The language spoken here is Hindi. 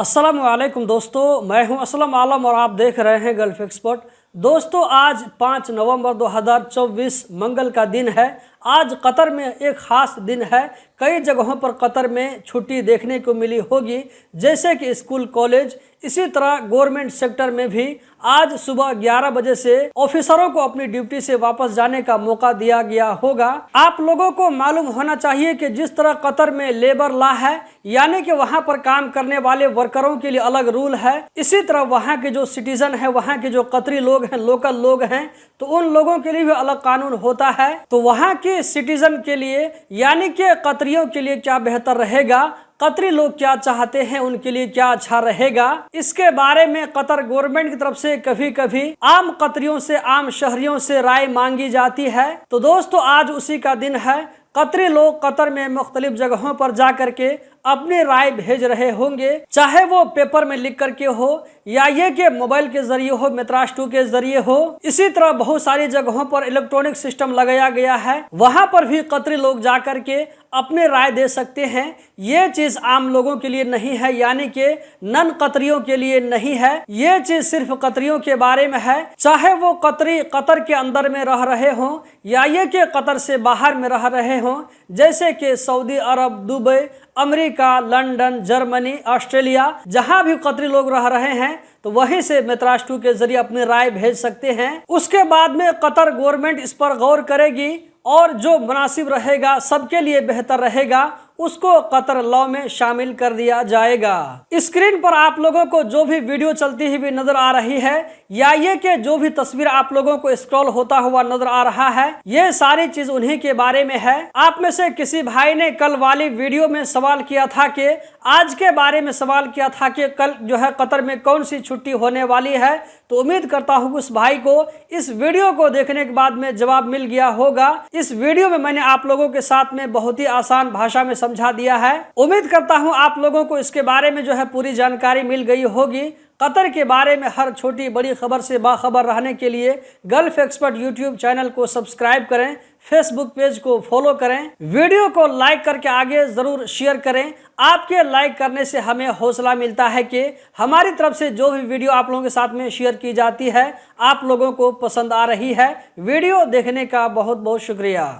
अस्सलामुअलैकुम दोस्तों, मैं हूं असलम आलम और आप देख रहे हैं गल्फ एक्सपर्ट। दोस्तों, आज 5 नवंबर 2024 मंगल का दिन है। आज कतर में एक ख़ास दिन है। कई जगहों पर कतर में छुट्टी देखने को मिली होगी, जैसे कि स्कूल, कॉलेज। इसी तरह गवर्नमेंट सेक्टर में भी आज सुबह 11 बजे से ऑफिसरों को अपनी ड्यूटी से वापस जाने का मौका दिया गया होगा। आप लोगों को मालूम होना चाहिए कि जिस तरह कतर में लेबर लॉ है, यानी कि वहां पर काम करने वाले वर्करों के लिए अलग रूल है, इसी तरह वहां के जो सिटीजन है, वहां के जो कतरी लोग हैं, लोकल लोग हैं, तो उन लोगों के लिए भी अलग कानून होता है। तो वहां के सिटीजन के लिए यानी कि कतरियों के लिए क्या बेहतर रहेगा, कतरी लोग क्या चाहते हैं, उनके लिए क्या अच्छा रहेगा, इसके बारे में कतर गवर्नमेंट की तरफ से कभी कभी आम कतरियों से, आम शहरियों से राय मांगी जाती है। तो दोस्तों, आज उसी का दिन है। कतरी लोग कतर में मुख्तलिफ जगहों पर जा करके अपनी राय भेज रहे होंगे, चाहे वो पेपर में लिख करके हो या ये कि मोबाइल के जरिए हो, मित्रास 2 के जरिए हो। इसी तरह बहुत सारी जगहों पर इलेक्ट्रॉनिक सिस्टम लगाया गया है, वहां पर भी कतरी लोग जा करके अपने राय दे सकते हैं। ये चीज आम लोगों के लिए नहीं है, यानी कि नन कतरियों के लिए नहीं है। ये चीज सिर्फ कतरियों के बारे में है, चाहे वो कतरी कतर के अंदर में रह रहे हों या ये कि कतर से बाहर में रह रहे हों, जैसे कि Saudi Arab, Dubai, America, London, Germany, Australia. जहां भी कतरी लोग रह रहे हैं तो वहीं से मित्रास 2 के जरिए अपनी राय भेज सकते हैं। उसके बाद में कतर गवर्नमेंट इस पर गौर करेगी और जो मुनासिब रहेगा, सबके लिए बेहतर रहेगा, उसको कतर लॉ में शामिल कर दिया जाएगा। स्क्रीन पर आप लोगों को जो भी वीडियो चलती हुई नजर आ रही है या ये कि जो भी तस्वीर आप लोगों को स्क्रॉल होता हुआ नजर आ रहा है, ये सारी चीज उन्हीं के बारे में है। आप में से किसी भाई ने कल वाली वीडियो में सवाल किया था कि आज के बारे में सवाल किया था कि कल जो है कतर में कौन सी छुट्टी होने वाली है। तो उम्मीद करता हूँ उस भाई को इस वीडियो को देखने के बाद में जवाब मिल गया होगा। इस वीडियो में मैंने आप लोगों के साथ में बहुत ही आसान भाषा में समझा दिया है। उम्मीद करता हूं आप लोगों को इसके बारे में जो है पूरी जानकारी मिल गई होगी। कतर के बारे में हर छोटी बड़ी खबर से बाखबर रहने के लिए गल्फ एक्सपर्ट यूट्यूब चैनल को सब्सक्राइब करें, फेसबुक पेज को फॉलो करें, वीडियो को लाइक करके आगे जरूर शेयर करें। आपके लाइक करने से हमें हौसला मिलता है कि हमारी तरफ से जो भी वीडियो आप लोगों के साथ में शेयर की जाती है, आप लोगों को पसंद आ रही है। वीडियो देखने का बहुत बहुत शुक्रिया।